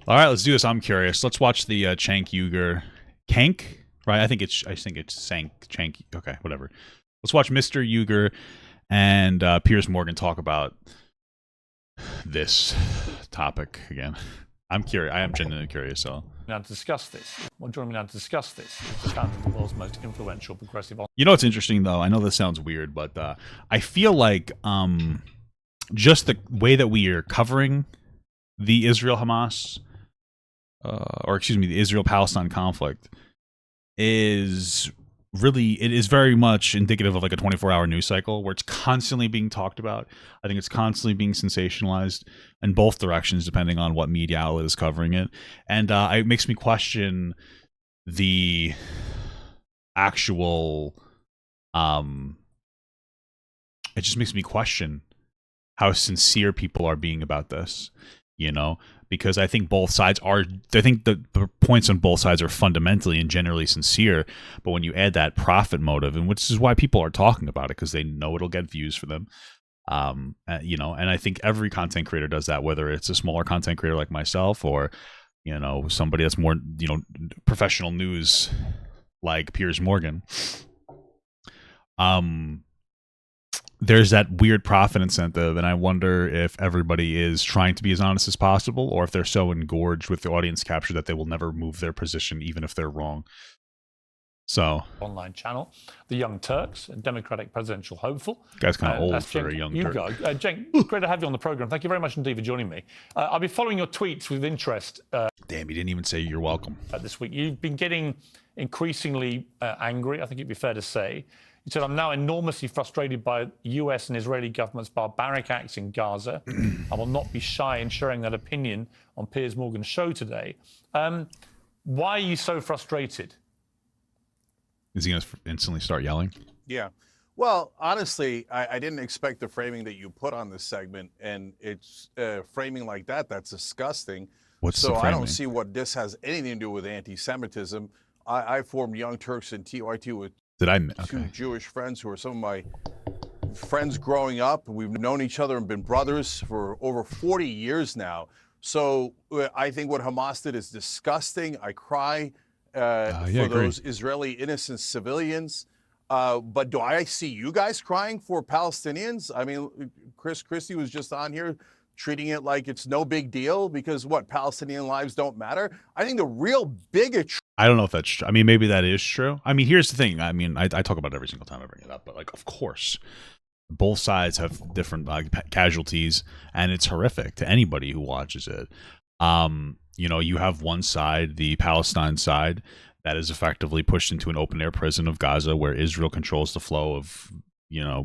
All right, let's do this. I'm curious. Let's watch the Cenk Uygur, Kank, right? I think it's Cenk. Okay, whatever. Let's watch Mr. Uygur and Piers Morgan talk about this topic again. I'm curious. I am genuinely curious. So now to discuss this. Well, joining me now to discuss this is the founder of the world's most influential progressive. You know what's interesting though? I know this sounds weird, but I feel like just the way that we are covering the Israel-Hamas, the Israel-Palestine conflict is very much indicative of like a 24-hour news cycle where it's constantly being talked about. I think it's constantly being sensationalized in both directions depending on what media outlet is covering it. And it makes me question the actual it just makes me question how sincere people are being about this, because I think both sides are, I think the points on both sides are fundamentally and generally sincere, but when you add that profit motive, and which is why people are talking about it, because they know it'll get views for them, and I think every content creator does that, whether it's a smaller content creator like myself or, somebody that's more, professional news like Piers Morgan. There's that weird profit incentive, and I wonder if everybody is trying to be as honest as possible, or if they're so engorged with the audience capture that they will never move their position, even if they're wrong. So, online channel, the Young Turks, a Democratic presidential hopeful. Guy's kind of old for a young Turk. Cenk, great to have you on the program. Thank you very much indeed for joining me. I've been following your tweets with interest. Damn, you didn't even say you're welcome. This week, you've been getting increasingly angry. I think it'd be fair to say. You said, I'm now enormously frustrated by US and Israeli government's barbaric acts in Gaza. I will not be shy in sharing that opinion on Piers Morgan's show today. Why are you so frustrated? Is he going to instantly start yelling? Yeah. Well, honestly, I didn't expect the framing that you put on this segment, and it's framing like that. That's disgusting. What's so the framing? I don't see what this has anything to do with anti-Semitism. I formed Young Turks and TYT with two Jewish friends who are some of my friends growing up. We've known each other and been brothers for over 40 years now. So I think what Hamas did is disgusting. I cry for those Israeli innocent civilians. But do I see you guys crying for Palestinians? I mean, Chris Christie was just on here treating it like it's no big deal because Palestinian lives don't matter. I think the real bigotry. I don't know if that's true. I mean, maybe that is true. I mean, here's the thing. I mean, I talk about it every single time I bring it up, but like, of course, both sides have different casualties, and it's horrific to anybody who watches it. You have one side, the Palestine side, that is effectively pushed into an open air prison of Gaza, where Israel controls the flow of,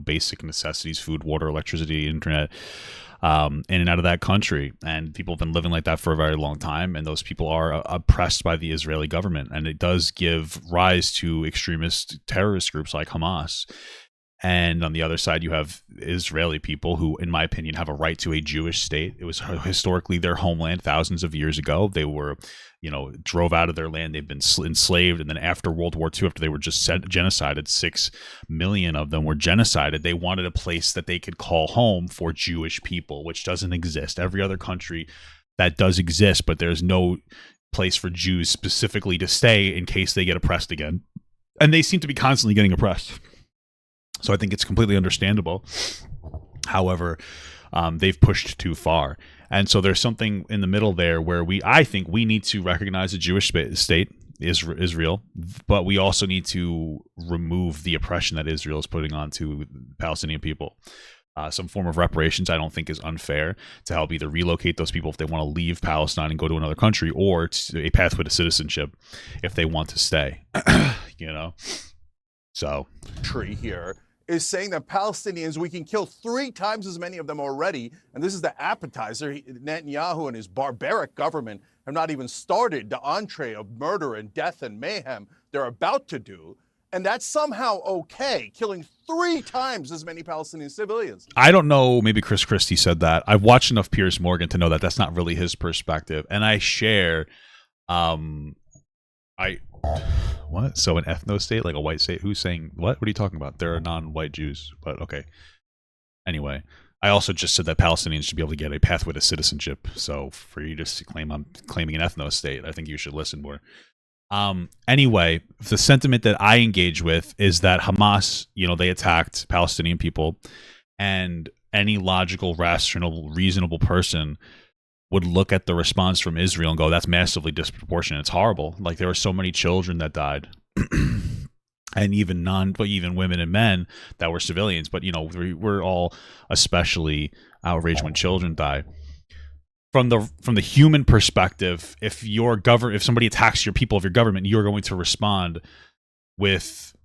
basic necessities, food, water, electricity, internet, in and out of that country. And people have been living like that for a very long time, and those people are oppressed by the Israeli government, and it does give rise to extremist terrorist groups like Hamas. And on the other side, you have Israeli people who, in my opinion, have a right to a Jewish state. It was historically their homeland thousands of years ago. They were, drove out of their land. They've been enslaved. And then after World War II, after they were just genocided, 6 million of them were genocided. They wanted a place that they could call home for Jewish people, which doesn't exist. Every other country that does exist, but there's no place for Jews specifically to stay in case they get oppressed again. And they seem to be constantly getting oppressed. So I think it's completely understandable. However, they've pushed too far. And so there's something in the middle there where I think we need to recognize a Jewish state, Israel, but we also need to remove the oppression that Israel is putting onto Palestinian people. Some form of reparations I don't think is unfair to help either relocate those people if they want to leave Palestine and go to another country, or a pathway to citizenship if they want to stay. So tree here is saying that Palestinians, we can kill 3 times as many of them already. And this is the appetizer. Netanyahu and his barbaric government have not even started the entree of murder and death and mayhem they're about to do. And that's somehow okay, killing 3 times as many Palestinian civilians. I don't know, maybe Chris Christie said that. I've watched enough Piers Morgan to know that that's not really his perspective. And I share, what? So an ethno state, like a white state? Who's saying what? What are you talking about? There are non-white Jews, but okay. Anyway, I also just said that Palestinians should be able to get a pathway to citizenship. So for you to claim I'm claiming an ethno state, I think you should listen more. Anyway, the sentiment that I engage with is that Hamas, they attacked Palestinian people, and any logical, rational, reasonable person would look at the response from Israel and go, that's massively disproportionate. It's horrible. Like, there were so many children that died. And even women and men that were civilians. But, we're all especially outraged when children die. From the human perspective, if somebody attacks your people of your government, you're going to respond with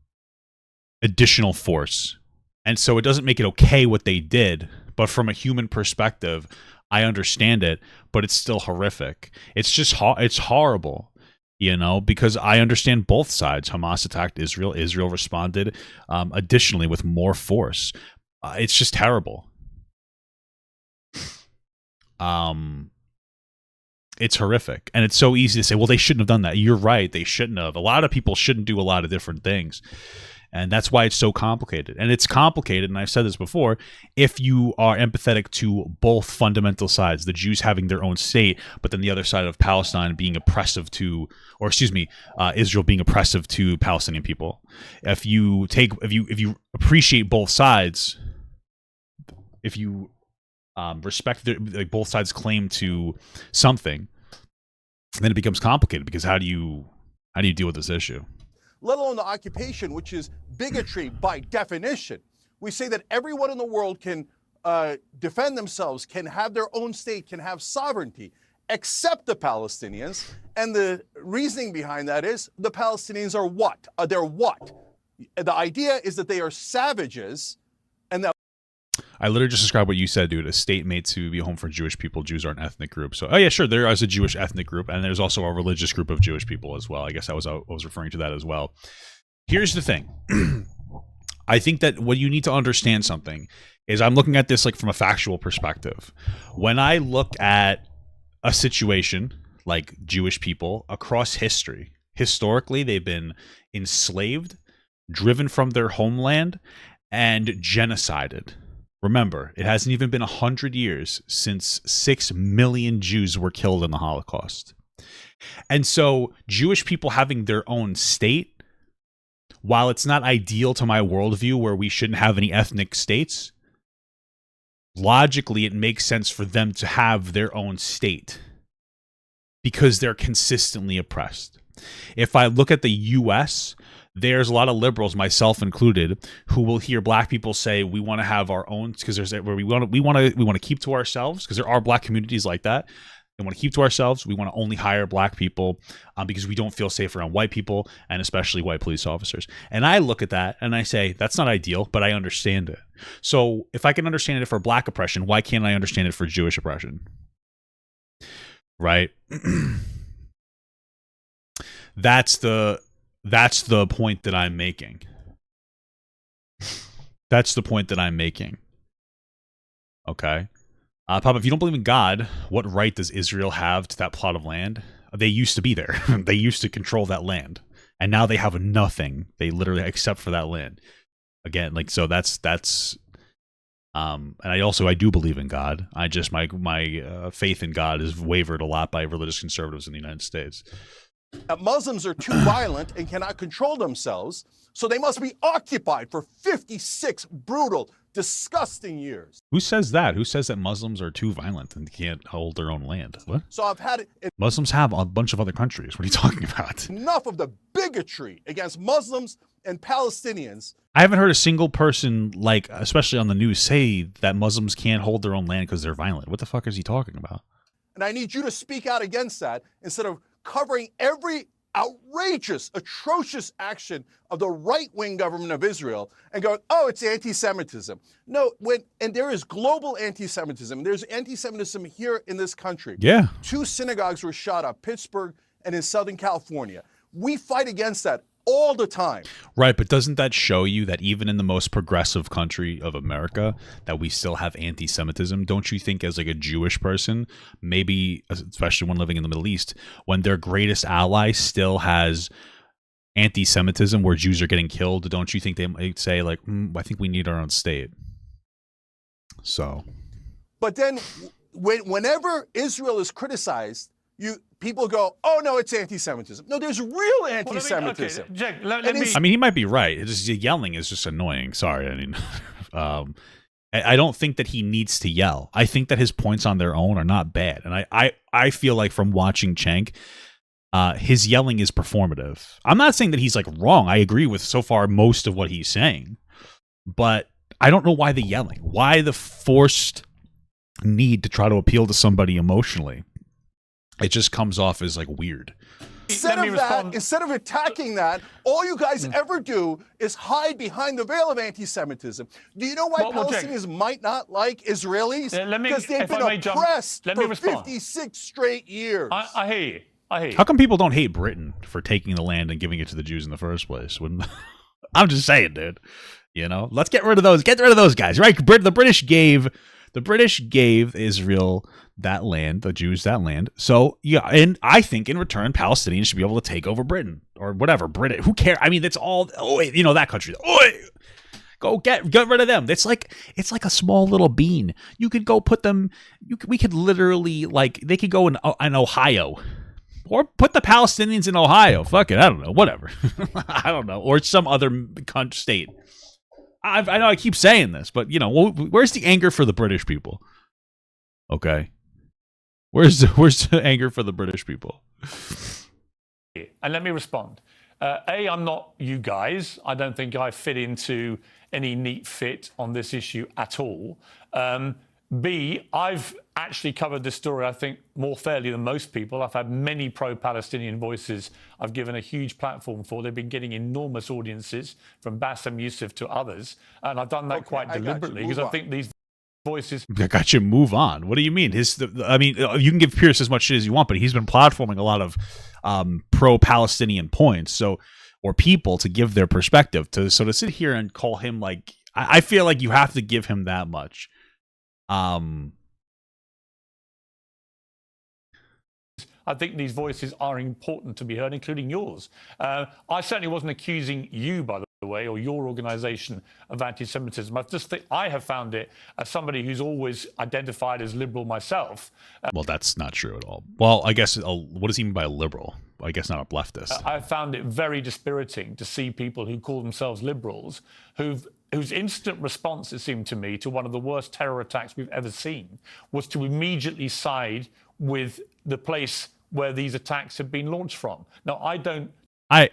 additional force. And so it doesn't make it okay what they did, but from a human perspective, I understand it, but it's still horrific. It's just it's horrible, because I understand both sides. Hamas attacked Israel. Israel responded additionally with more force. It's just terrible. It's horrific, and it's so easy to say, well, they shouldn't have done that. You're right, they shouldn't have. A lot of people shouldn't do a lot of different things, and that's why it's so complicated. And it's complicated, and I've said this before, if you are empathetic to both fundamental sides, the Jews having their own state, but then the other side of Palestine being oppressive to, Israel being oppressive to Palestinian people. If you appreciate both sides, if you respect both sides' claim to something, then it becomes complicated, because how do you deal with this issue? Let alone the occupation, which is bigotry by definition. We say that everyone in the world can defend themselves, can have their own state, can have sovereignty, except the Palestinians. And the reasoning behind that is the Palestinians are what? They're what? The idea is that they are savages, and that I literally just described what you said, dude. A state made to be a home for Jewish people. Jews are an ethnic group. So, oh yeah, sure, there is a Jewish ethnic group, and there's also a religious group of Jewish people as well. I guess I was referring to that as well. Here's the thing. I think that what you need to understand something is, I'm looking at this like from a factual perspective. When I look at a situation like Jewish people across history, historically they've been enslaved, driven from their homeland, and genocided. Remember, it hasn't even been 100 years since 6 million Jews were killed in the Holocaust. And so Jewish people having their own state, while it's not ideal to my worldview where we shouldn't have any ethnic states, logically it makes sense for them to have their own state because they're consistently oppressed. If I look at the U.S., there's a lot of liberals, myself included, who will hear black people say we want to have our own, because there's where we want to keep to ourselves, because there are black communities like that. They want to keep to ourselves. We want to only hire black people because we don't feel safe around white people, and especially white police officers. And I look at that and I say, that's not ideal, but I understand it. So if I can understand it for black oppression, why can't I understand it for Jewish oppression? Right? That's the point that I'm making. That's the point that I'm making. Okay. Papa, if you don't believe in God, what right does Israel have to that plot of land? They used to be there. They used to control that land. And now they have nothing. They literally, except for that land. Again, like, so that's and I do believe in God. I just, my faith in God is wavered a lot by religious conservatives in the United States. Muslims are too violent and cannot control themselves, so they must be occupied for 56 brutal, disgusting years. Who says that? Who says that Muslims are too violent and can't hold their own land? What? So I've had it. Muslims have a bunch of other countries. What are you talking about? Enough of the bigotry against Muslims and Palestinians. I haven't heard a single person, like, especially on the news, say that Muslims can't hold their own land because they're violent. What the fuck is he talking about? And I need you to speak out against that instead of covering every outrageous, atrocious action of the right-wing government of Israel and going, oh, it's anti-Semitism. No, and there is global anti-Semitism. There's anti-Semitism here in this country. Yeah. 2 synagogues were shot up, Pittsburgh and in Southern California. We fight against that all the time. Right, but doesn't that show you that even in the most progressive country of America, that we still have anti-Semitism? Don't you think, as like a Jewish person, maybe especially when living in the Middle East, when their greatest ally still has anti-Semitism where Jews are getting killed, don't you think they might say like, I think we need our own state? So, but then whenever Israel is criticized, people go, "Oh no, it's anti-Semitism." No, there's real anti-Semitism. Okay, Jake, let me. I mean, he might be right. It's just, yelling is just annoying. Sorry, I mean, I don't think that he needs to yell. I think that his points on their own are not bad, and I feel like from watching Cenk, his yelling is performative. I'm not saying that he's like wrong. I agree with so far most of what he's saying, but I don't know why the yelling. Why the forced need to try to appeal to somebody emotionally? It just comes off as like weird. Instead of attacking that, all you guys ever do is hide behind the veil of anti-Semitism. Do you know why Palestinians might not like Israelis? Because they've been oppressed for 56 straight years. I hear you. How come people don't hate Britain for taking the land and giving it to the Jews in the first place? I'm just saying, dude. You know, let's get rid of those. Get rid of those guys, right? The British gave Israel that land, the Jews that land. So yeah, and I think in return, Palestinians should be able to take over Britain or whatever. Britain, who cares? I mean, that's all. Oh, you know that country. Oh, go get rid of them. It's like a small little bean. You could go put them. We could literally they could go in Ohio. Or put the Palestinians in Ohio. Fuck it. I don't know. Whatever. I don't know. Or some other state. I know I keep saying this, but, you know, where's the anger for the British people? Okay. Where's the anger for the British people? And let me respond. A, I'm not you guys. I don't think I fit into any neat fit on this issue at all. B, I've actually covered this story, I think, more fairly than most people. I've had many pro-Palestinian voices I've given a huge platform for. They've been getting enormous audiences, from Bassem Youssef to others. And I've done that quite deliberately because I think these voices... I got you. Move on. What do you mean? I mean, you can give Piers as much shit as you want, but he's been platforming a lot of pro-Palestinian points, or people to give their perspective. So to sit here and call him like... I feel like you have to give him that much. I think these voices are important to be heard, including yours. I certainly wasn't accusing you, by the way, or your organization of anti-Semitism. I just think I have found it, as somebody who's always identified as liberal myself. Well, that's not true at all. Well, I guess, what does he mean by liberal? I guess not a leftist. I found it very dispiriting to see people who call themselves liberals whose instant response, it seemed to me, to one of the worst terror attacks we've ever seen was to immediately side with the place where these attacks have been launched from. Now, I don't... I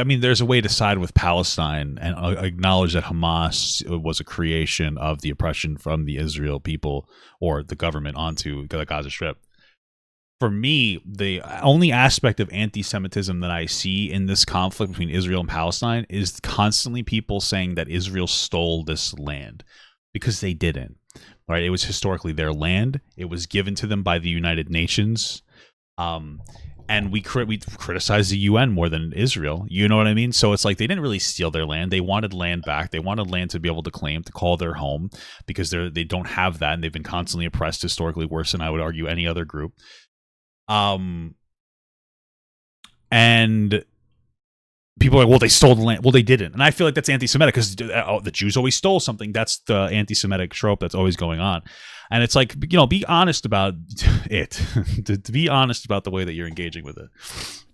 mean, there's a way to side with Palestine and acknowledge that Hamas was a creation of the oppression from the Israel people or the government onto the Gaza Strip. For me, the only aspect of anti-Semitism that I see in this conflict between Israel and Palestine is constantly people saying that Israel stole this land, because they didn't. Right? It was historically their land. It was given to them by the United Nations. And we criticize the UN more than Israel. You know what I mean? So it's like they didn't really steal their land. They wanted land back. They wanted land to be able to claim, to call their home, because they don't have that, and they've been constantly oppressed, historically, worse than I would argue any other group. And people are like, well, they stole the land. Well, they didn't. And I feel like that's anti-Semitic, because the Jews always stole something. That's the anti-Semitic trope that's always going on. And it's like, you know, be honest about it. to be honest about the way that you're engaging with it.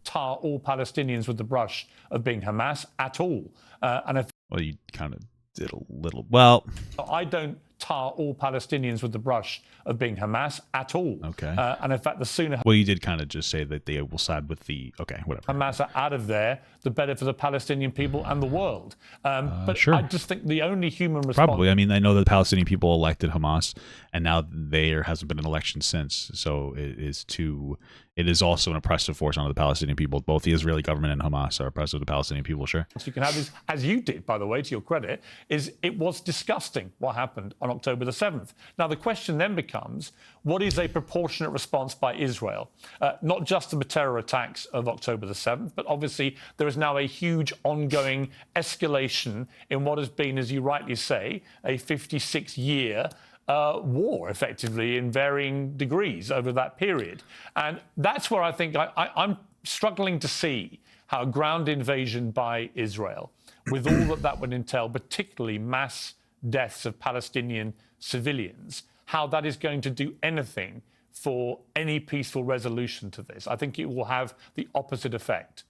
Tar all Palestinians with the brush of being Hamas at all. Well, you kind of did a little. Well, I don't tar all Palestinians with the brush of being Hamas at all. Okay. And in fact, the sooner... Well, you did kind of just say that they will side with the... Okay, whatever. Hamas are out of there, the better for the Palestinian people and the world. But sure. I just think the only human response... Probably. I mean, I know that the Palestinian people elected Hamas, and now there hasn't been an election since. So it is also an oppressive force on the Palestinian people. Both the Israeli government and Hamas are oppressive to the Palestinian people, sure. So you can have this, as you did, by the way, to your credit, is it was disgusting what happened on October the 7th. Now, the question then becomes, what is a proportionate response by Israel? Not just to the terror attacks of October the 7th, but obviously there is now a huge ongoing escalation in what has been, as you rightly say, a 56-year war, effectively, in varying degrees over that period. And that's where I think I'm struggling to see how a ground invasion by Israel, with all that would entail, particularly mass deaths of Palestinian civilians, how that is going to do anything for any peaceful resolution to this. I think it will have the opposite effect.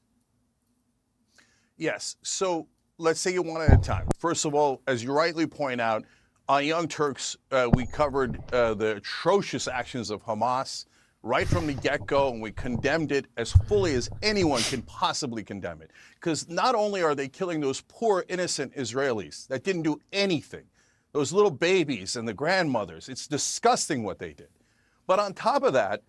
Yes. So let's take it one at a time. First of all, as you rightly point out, on Young Turks, we covered the atrocious actions of Hamas right from the get-go, and we condemned it as fully as anyone can possibly condemn it. Because not only are they killing those poor, innocent Israelis that didn't do anything, those little babies and the grandmothers, it's disgusting what they did. But on top of that,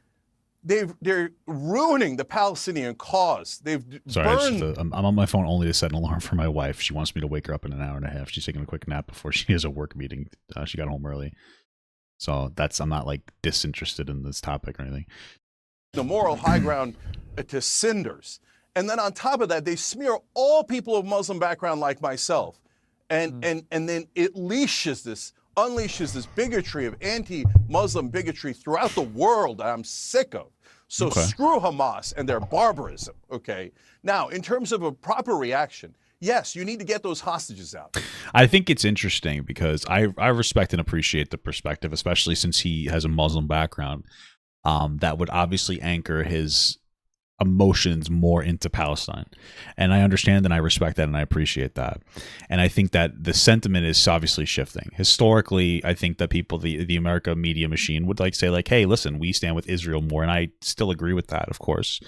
they're ruining the Palestinian cause. They've burned. I'm on my phone only to set an alarm for my wife. She wants me to wake her up in an hour and a half. She's taking a quick nap before she has a work meeting. She got home early. So I'm not like disinterested in this topic or anything. The moral high ground to cinders. And then on top of that, they smear all people of Muslim background like myself. And then it unleashes this bigotry of anti-Muslim bigotry throughout the world that I'm sick of. So screw Hamas and their barbarism, okay? Now, in terms of a proper reaction, yes, you need to get those hostages out. I think it's interesting because I respect and appreciate the perspective, especially since he has a Muslim background, that would obviously anchor his emotions more into Palestine. And I understand and I respect that and I appreciate that. And I think that the sentiment is obviously shifting. Historically, I think that people, the America media machine would say, hey, listen, we stand with Israel more. And I still agree with that, of course.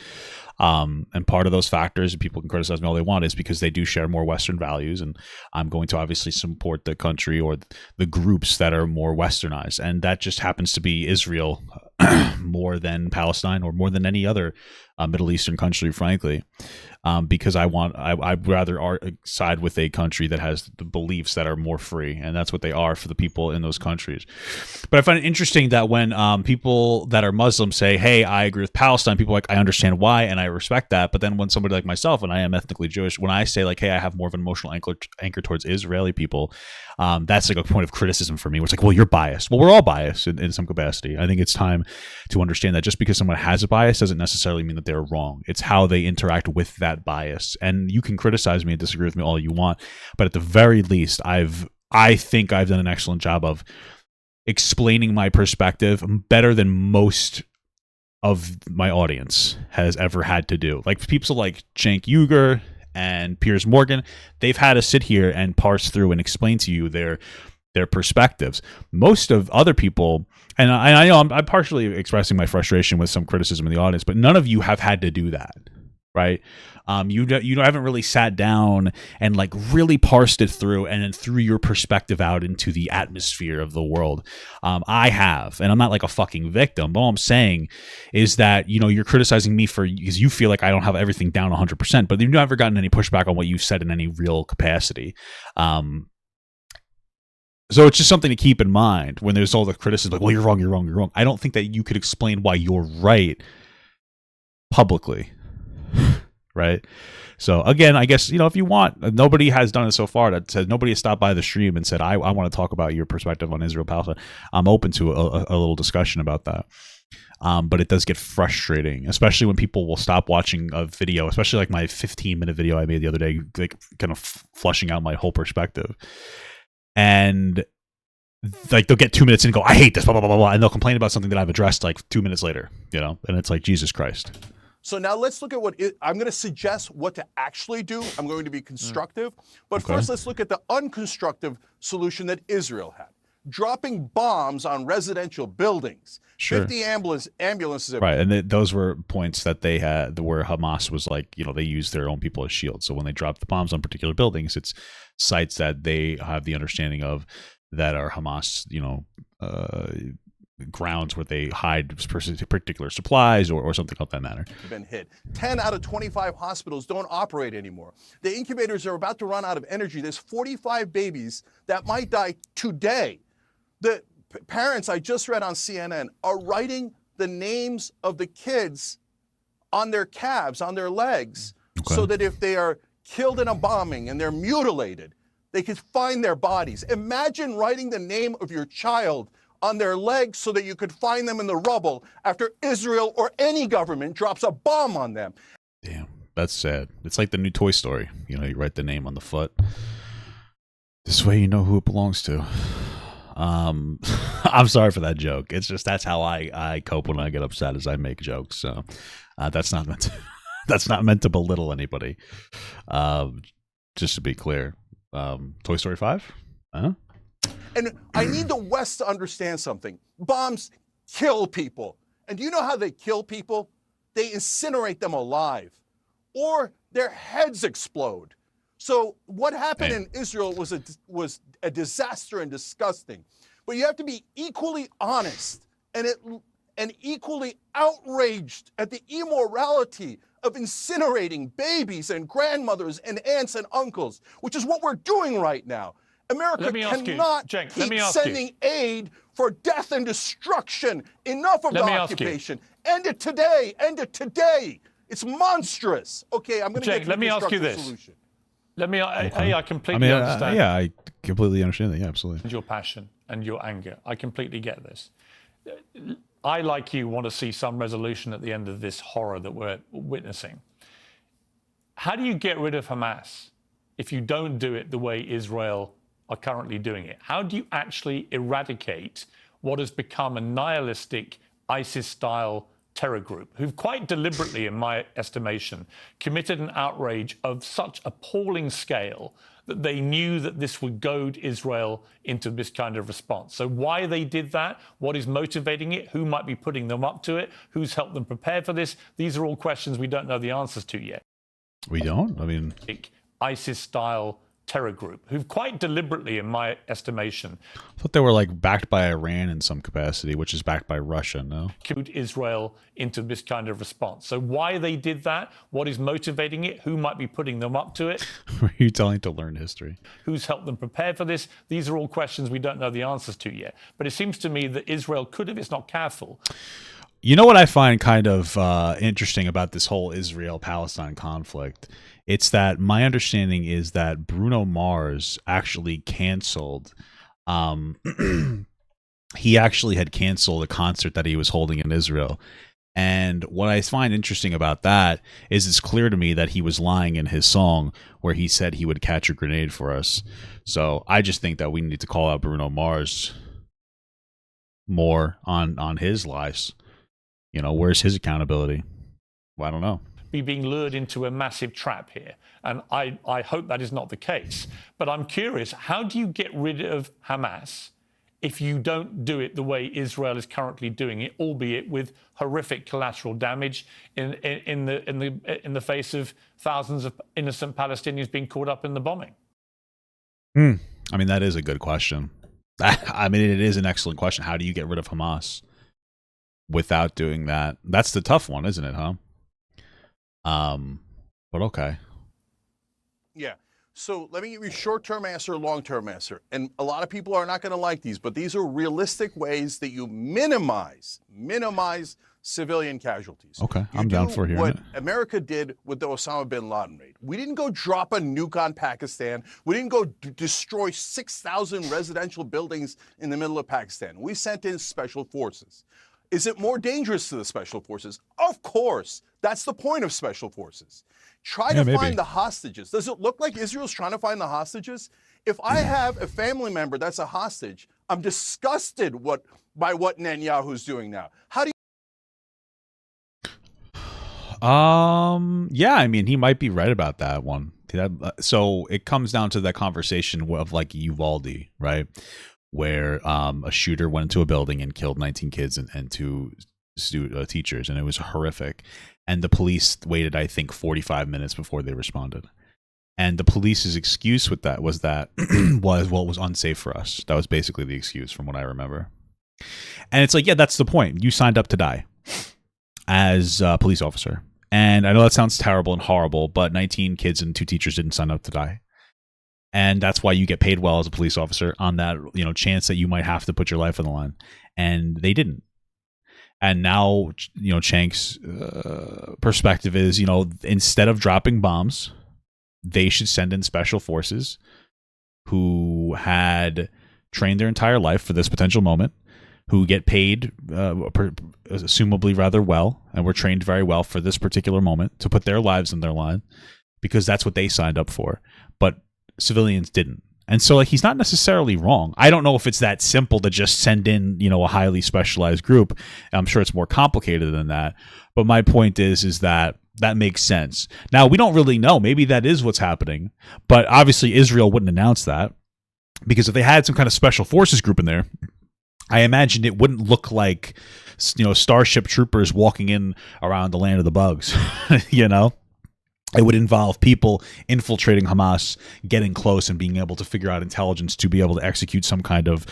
And part of those factors, and people can criticize me all they want, is because they do share more Western values. And I'm going to obviously support the country or the groups that are more Westernized. And that just happens to be Israel more than Palestine or more than any other Middle Eastern country, frankly, because I'd rather side with a country that has the beliefs that are more free, and that's what they are for the people in those countries. But I find it interesting that when people that are Muslim say, hey, I agree with Palestine, people are like, I understand why, and I respect that. But then when somebody like myself, and I am ethnically Jewish, when I say hey, I have more of an emotional anchor towards Israeli people, that's a point of criticism for me. Where it's well, you're biased. Well, we're all biased in some capacity. I think it's time to understand that just because someone has a bias doesn't necessarily mean that they're wrong. It's how they interact with that bias. And you can criticize me and disagree with me all you want, but at the very least, I think I've done an excellent job of explaining my perspective better than most of my audience has ever had to do. Like people like Cenk Uygur and Piers Morgan, they've had to sit here and parse through and explain to you their perspectives. Most of other people, and I know I'm partially expressing my frustration with some criticism in the audience, but none of you have had to do that, right? You haven't really sat down and really parsed it through and then threw your perspective out into the atmosphere of the world. I have, and I'm not like a fucking victim. But all I'm saying is that you're criticizing me because you feel like I don't have everything down 100%, but you've never gotten any pushback on what you've said in any real capacity. So it's just something to keep in mind when there's all the criticism, well, you're wrong, you're wrong, you're wrong. I don't think that you could explain why you're right publicly, right? So again, I guess, if you want, nobody has done it so far that said, nobody has stopped by the stream and said, I want to talk about your perspective on Israel-Palestine. I'm open to a little discussion about that. But it does get frustrating, especially when people will stop watching a video, especially like my 15-minute video I made the other day, kind of flushing out my whole perspective. And they'll get 2 minutes in and go, I hate this, blah, blah, blah, blah, and they'll complain about something that I've addressed 2 minutes later, and it's like, Jesus Christ. So now let's look at I'm going to suggest what to actually do. I'm going to be constructive. But first, let's look at the unconstructive solution that Israel had. Dropping bombs on residential buildings. Sure. 50 ambulances. Right, and those were points that they had where Hamas was they used their own people as shields. So when they dropped the bombs on particular buildings, it's sites that they have the understanding of that are Hamas, grounds where they hide particular supplies or something of that matter. Been hit. 10 out of 25 hospitals don't operate anymore. The incubators are about to run out of energy. There's 45 babies that might die today. The parents I just read on CNN are writing the names of the kids on their calves, on their legs, so that if they are killed in a bombing and they're mutilated, they could find their bodies. Imagine writing the name of your child on their legs so that you could find them in the rubble after Israel or any government drops a bomb on them. Damn, that's sad. It's like the new Toy Story. You write the name on the foot. This way you know who it belongs to. I'm sorry for that joke. It's just that's how I cope when I get upset, is I make jokes. So that's not meant to, that's not meant to belittle anybody. Just to be clear. Toy Story 5? Huh? And I need the West to understand something. Bombs kill people. And do you know how they kill people? They incinerate them alive, or their heads explode. So what happened in Israel was a disaster and disgusting. But you have to be equally honest and equally outraged at the immorality of incinerating babies and grandmothers and aunts and uncles, which is what we're doing right now. America cannot keep sending aid for death and destruction. Enough of the occupation. End it today. End it today. It's monstrous. Okay, I'm going to get to the constructive solution. I completely understand. Yeah, I completely understand that. Yeah, absolutely. Your passion and your anger. I completely get this. I, like you, want to see some resolution at the end of this horror that we're witnessing. How do you get rid of Hamas if you don't do it the way Israel are currently doing it? How do you actually eradicate what has become a nihilistic ISIS-style terror group who've quite deliberately, in my estimation, committed an outrage of such appalling scale that they knew that this would goad Israel into this kind of response? So why they did that, what is motivating it, who might be putting them up to it, who's helped them prepare for this, these are all questions we don't know the answers to yet. We don't? I mean... ISIS-style terror group who've quite deliberately, in my estimation, I thought they were like backed by Iran in some capacity, which is backed by Russia, no? Goad Israel into this kind of response. So why they did that, what is motivating it, who might be putting them up to it. Were you telling to learn history? Who's helped them prepare for this? These are all questions we don't know the answers to yet. But it seems to me that Israel could, if it's not careful. You know what I find kind of interesting about this whole Israel-Palestine conflict? It's that my understanding is that Bruno Mars actually canceled. He actually had canceled a concert that he was holding in Israel. And what I find interesting about that is it's clear to me that he was lying in his song where he said he would catch a grenade for us. So I just think that we need to call out Bruno Mars more on his lies. You know, where's his accountability? Well, I don't know. Be being lured into a massive trap here. And I hope that is not the case. But I'm curious, how do you get rid of Hamas if you don't do it the way Israel is currently doing it, albeit with horrific collateral damage in the face of thousands of innocent Palestinians being caught up in the bombing? I mean, that is a good question. I mean, it is an excellent question. How do you get rid of Hamas without doing that? That's the tough one, isn't it, huh? But okay. Yeah. So let me give you a short-term answer, long-term answer. And a lot of people are not going to like these, but these are realistic ways that you minimize civilian casualties. Okay, I'm down for hearing what it. America did with the Osama bin Laden raid. We didn't go drop a nuke on Pakistan. We didn't go destroy 6,000 residential buildings in the middle of Pakistan. We sent in special forces. Is it more dangerous to the special forces? Of course. That's the point of special forces. Try to find the hostages. Does it look like Israel's trying to find the hostages? If I have a family member that's a hostage, I'm disgusted by what Netanyahu's doing now. How do you... Yeah, I mean, he might be right about that one. So it comes down to that conversation of like Uvalde, right? Where a shooter went into a building and killed 19 kids and two teachers, and it was horrific. And the police waited, I think, 45 minutes before they responded. And the police's excuse with that was that it was unsafe for us. That was basically the excuse from what I remember. And it's like, yeah, that's the point. You signed up to die as a police officer. And I know that sounds terrible and horrible, but 19 kids and 2 teachers didn't sign up to die. And that's why you get paid well as a police officer on that, chance that you might have to put your life on the line. And they didn't. And now, Cenk's perspective is, instead of dropping bombs, they should send in special forces who had trained their entire life for this potential moment, who get paid, assumably rather well, and were trained very well for this particular moment to put their lives on their line, because that's what they signed up for. But civilians didn't. And so like he's not necessarily wrong. I don't know if it's that simple to just send in, you know, a highly specialized group. I'm sure it's more complicated than that. But my point is that makes sense. Now, we don't really know. Maybe that is what's happening. But obviously Israel wouldn't announce that, because if they had some kind of special forces group in there, I imagine it wouldn't look like, you know, Starship Troopers walking in around the land of the bugs, you know? It would involve people infiltrating Hamas, getting close, and being able to figure out intelligence to be able to execute some kind of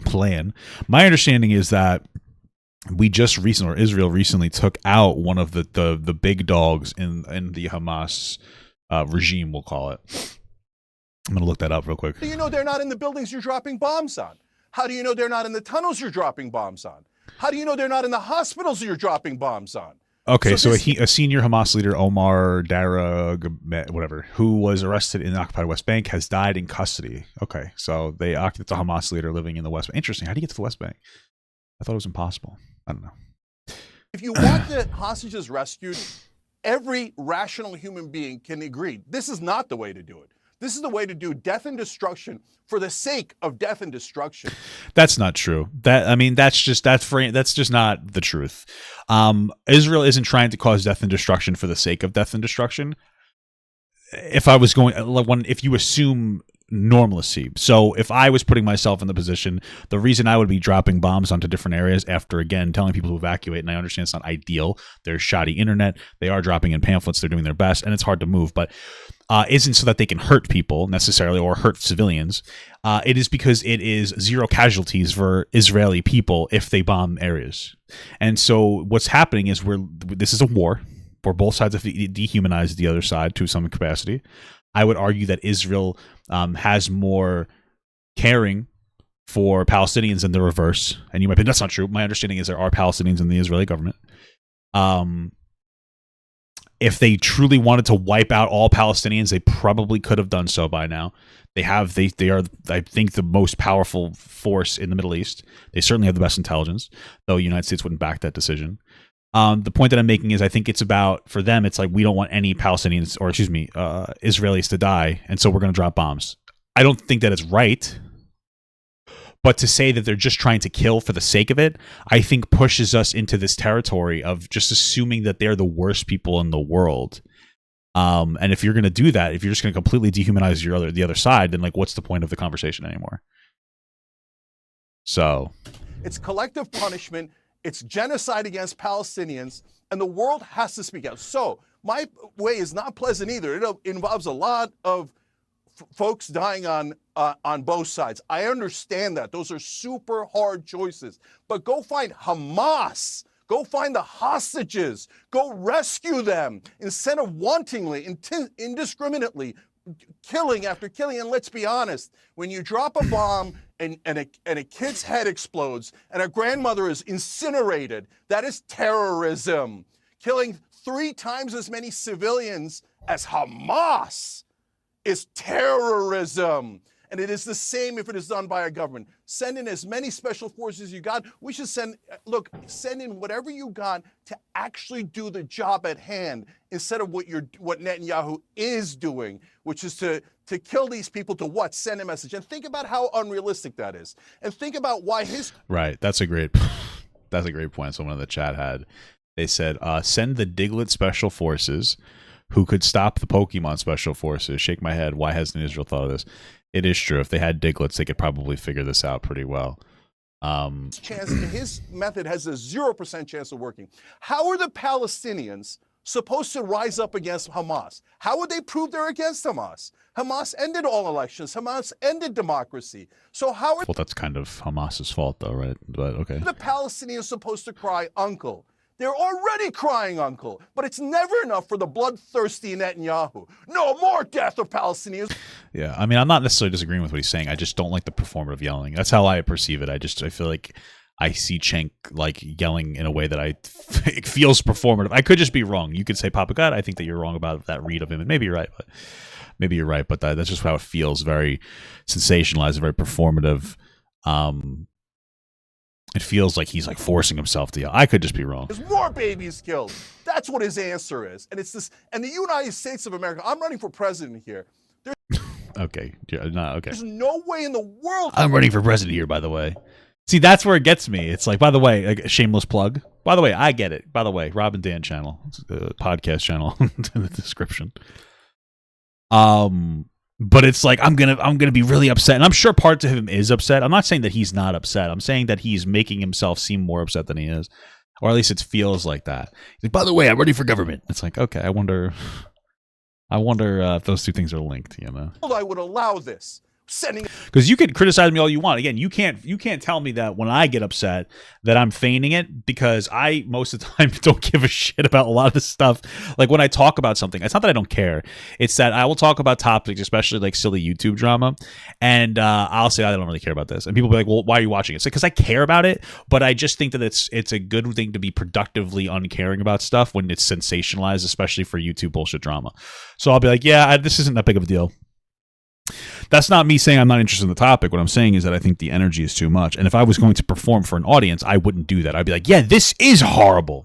plan. My understanding is that Israel recently took out one of the big dogs in the Hamas regime, we'll call it. I'm going to look that up real quick. How do you know they're not in the buildings you're dropping bombs on? How do you know they're not in the tunnels you're dropping bombs on? How do you know they're not in the hospitals you're dropping bombs on? Okay, so a senior Hamas leader, Omar Dara, whatever, who was arrested in the occupied West Bank, has died in custody. Okay, so they occupied the Hamas leader living in the West Bank. Interesting. How do you get to the West Bank? I thought it was impossible. I don't know. If you want the hostages rescued, every rational human being can agree this is not the way to do it. This is the way to do death and destruction for the sake of death and destruction. That's not true. That's just not the truth. Israel isn't trying to cause death and destruction for the sake of death and destruction. If you assume normalcy. So if I was putting myself in the position, the reason I would be dropping bombs onto different areas after, again, telling people to evacuate, and I understand it's not ideal, there's shoddy internet, they are dropping in pamphlets, they're doing their best, and it's hard to move, but isn't so that they can hurt people necessarily or hurt civilians. It is because it is zero casualties for Israeli people if they bomb areas. And so what's happening is this is a war where both sides have to dehumanize the other side to some capacity. I would argue that Israel has more caring for Palestinians than the reverse. And you might be, that's not true. My understanding is there are Palestinians in the Israeli government. If they truly wanted to wipe out all Palestinians, they probably could have done so by now. They are, I think, the most powerful force in the Middle East. They certainly have the best intelligence, though the United States wouldn't back that decision. The point that I'm making is I think it's about, for them, it's like we don't want any Palestinians, or excuse me, Israelis to die, and so we're going to drop bombs. I don't think that it's right, but to say that they're just trying to kill for the sake of it, I think pushes us into this territory of just assuming that they're the worst people in the world. And if you're going to do that, if you're just going to completely dehumanize the other side, then like, what's the point of the conversation anymore? So it's collective punishment. It's genocide against Palestinians, and the world has to speak out. So my way is not pleasant either. It involves a lot of folks dying on both sides. I understand that. Those are super hard choices. But go find Hamas. Go find the hostages. Go rescue them instead of wantonly, indiscriminately, killing after killing. And let's be honest, when you drop a bomb and a kid's head explodes and a grandmother is incinerated, that is terrorism. Killing 3 times as many civilians as Hamas is terrorism. And it is the same if it is done by a government. Send in as many special forces you got. We should send in whatever you got to actually do the job at hand instead of what Netanyahu is doing, which is to kill these people to what? Send a message. And think about how unrealistic that is. And think about why his... Right. That's a great point someone in the chat had. They said, send the Diglett Special Forces who could stop the Pokemon Special Forces. Shake my head. Why hasn't Israel thought of this? It is true. If they had Diglets, they could probably figure this out pretty well. His method has a 0% chance of working. How are the Palestinians supposed to rise up against Hamas? How would they prove they're against Hamas? Hamas ended all elections. Hamas ended democracy. So how are... Well, that's kind of Hamas's fault, though, right? But okay. The Palestinians supposed to cry uncle? They're already crying uncle, but it's never enough for the bloodthirsty Netanyahu. No more death of Palestinians. Yeah, I mean, I'm not necessarily disagreeing with what he's saying. I just don't like the performative yelling. That's how I perceive it. I feel like I see Cenk like yelling in a way that it feels performative. I could just be wrong. You could say, Papa God, I think that you're wrong about that read of him, and maybe you're right, but that's just how it feels. Very sensationalized, very performative. It feels like he's like forcing himself to yell. I could just be wrong. There's more babies killed. That's what his answer is. And it's this. And the United States of America, I'm running for president here. Okay. No, okay. There's no way in the world. I'm running for president here, by the way. See, that's where it gets me. It's like, by the way, like a shameless plug. By the way, I get it. By the way, Rob and Dan channel, podcast channel in the description. But it's like I'm gonna be really upset, and I'm sure parts of him is upset. I'm not saying that he's not upset. I'm saying that he's making himself seem more upset than he is, or at least it feels like that. He's like, by the way, I'm ready for government. It's like, okay, I wonder if those two things are linked. You know, I would allow this. Because you can criticize me all you want. Again, you can't tell me that when I get upset that I'm feigning it, because I most of the time don't give a shit about a lot of this stuff. Like when I talk about something, it's not that I don't care. It's that I will talk about topics, especially like silly YouTube drama, and I'll say I don't really care about this, and people will be like, "Well, why are you watching it?" It's like, because I care about it, but I just think that it's a good thing to be productively uncaring about stuff when it's sensationalized, especially for YouTube bullshit drama. So I'll be like, "Yeah, this isn't that big of a deal." That's not me saying I'm not interested in the topic. What I'm saying is that I think the energy is too much. And if I was going to perform for an audience, I wouldn't do that. I'd be like, yeah, this is horrible.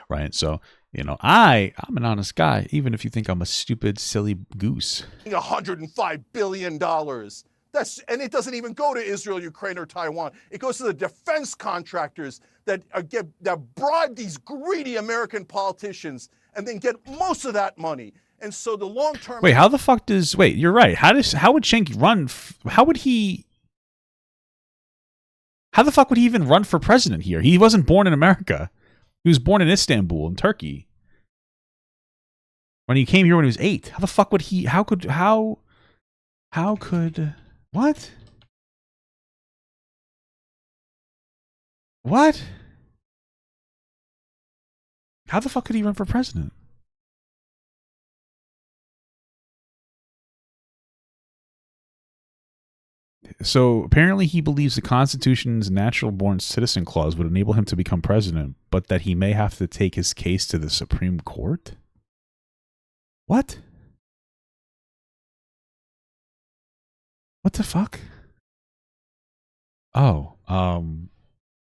Right? So, you know, I'm an honest guy, even if you think I'm a stupid, silly goose. $105 billion. And it doesn't even go to Israel, Ukraine, or Taiwan. It goes to the defense contractors that bribe these greedy American politicians and then get most of that money. And so the long term. Wait, how the fuck does? Wait, you're right. How would Cenk run? How would he? How the fuck would he even run for president here? He wasn't born in America. He was born in Istanbul, in Turkey. When he came here when he was 8. How the fuck would he? How could? What? What? How the fuck could he run for president? So apparently he believes the Constitution's natural-born citizen clause would enable him to become president, but that he may have to take his case to the Supreme Court? What? What the fuck? Oh,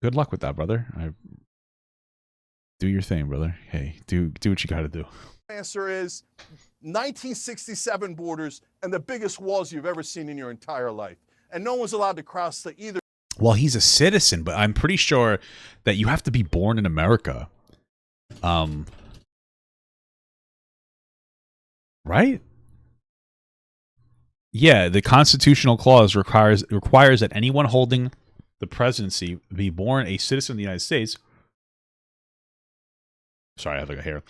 good luck with that, brother. Do your thing, brother. Hey, do what you got to do. Answer is 1967 borders and the biggest walls you've ever seen in your entire life. And no one's allowed to cross the either. Well, he's a citizen, but I'm pretty sure that you have to be born in America. Right? Yeah, the constitutional clause requires that anyone holding the presidency be born a citizen of the United States. Sorry, I have like a hair.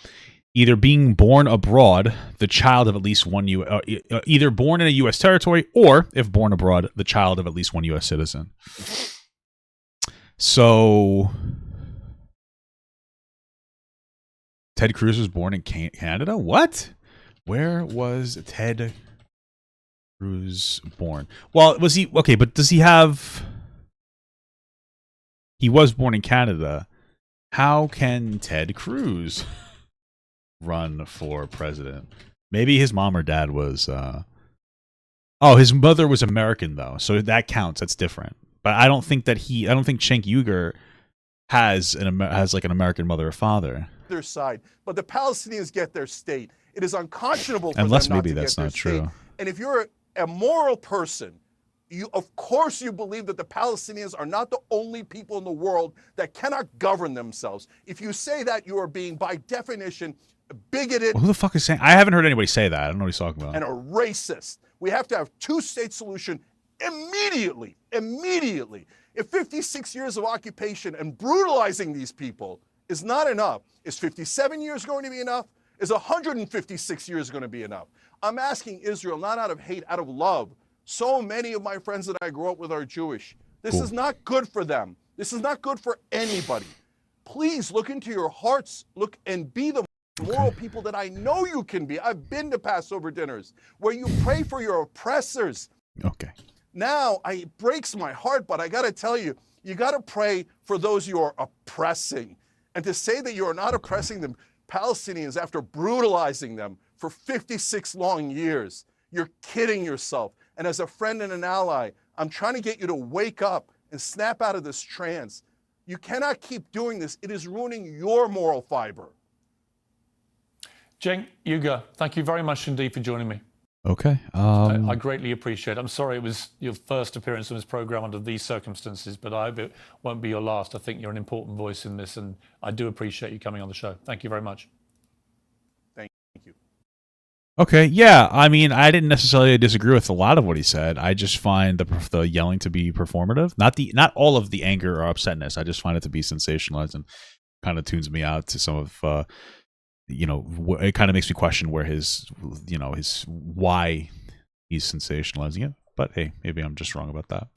Either being born abroad, the child of at least one either born in a U.S. territory, or if born abroad, the child of at least one U.S. citizen. So, Ted Cruz was born in Canada? What? Where was Ted Cruz born? Well, was he... Okay, but does he have... He was born in Canada. How can Ted Cruz run for president? Maybe his mom or dad was... Oh, his mother was American, though. So that counts. That's different. But I don't think that I don't think Cenk Uygur has like an American mother or father. Their side, but the Palestinians get their state. It is unconscionable for Unless them not maybe to that's get their not true. state. And if you're a moral person, of course you believe that the Palestinians are not the only people in the world that cannot govern themselves. If you say that, you are being, by definition, bigoted. Well, who the fuck is saying? I haven't heard anybody say that. I don't know what he's talking about. And a racist. We have to have two-state solution immediately. Immediately. If 56 years of occupation and brutalizing these people is not enough, is 57 years going to be enough? Is 156 years going to be enough? I'm asking Israel, not out of hate, out of love. So many of my friends that I grew up with are Jewish. This is not good for them. This is not good for anybody. Please look into your hearts, look and be the moral people that I know you can be. I've been to Passover dinners where you pray for your oppressors. Okay. Now, it breaks my heart, but I got to tell you, you got to pray for those you are oppressing. And to say that you are not oppressing the Palestinians after brutalizing them for 56 long years, you're kidding yourself. And as a friend and an ally, I'm trying to get you to wake up and snap out of this trance. You cannot keep doing this. It is ruining your moral fiber. Cenk Uygur, thank you very much indeed for joining me. Okay. I greatly appreciate it. I'm sorry it was your first appearance on this program under these circumstances, but I hope it won't be your last. I think you're an important voice in this, and I do appreciate you coming on the show. Thank you very much. Thank you. Okay, yeah. I mean, I didn't necessarily disagree with a lot of what he said. I just find the yelling to be performative. Not all of the anger or upsetness. I just find it to be sensationalized and kind of tunes me out to some of it kind of makes me question where his why he's sensationalizing it. But hey, maybe I'm just wrong about that.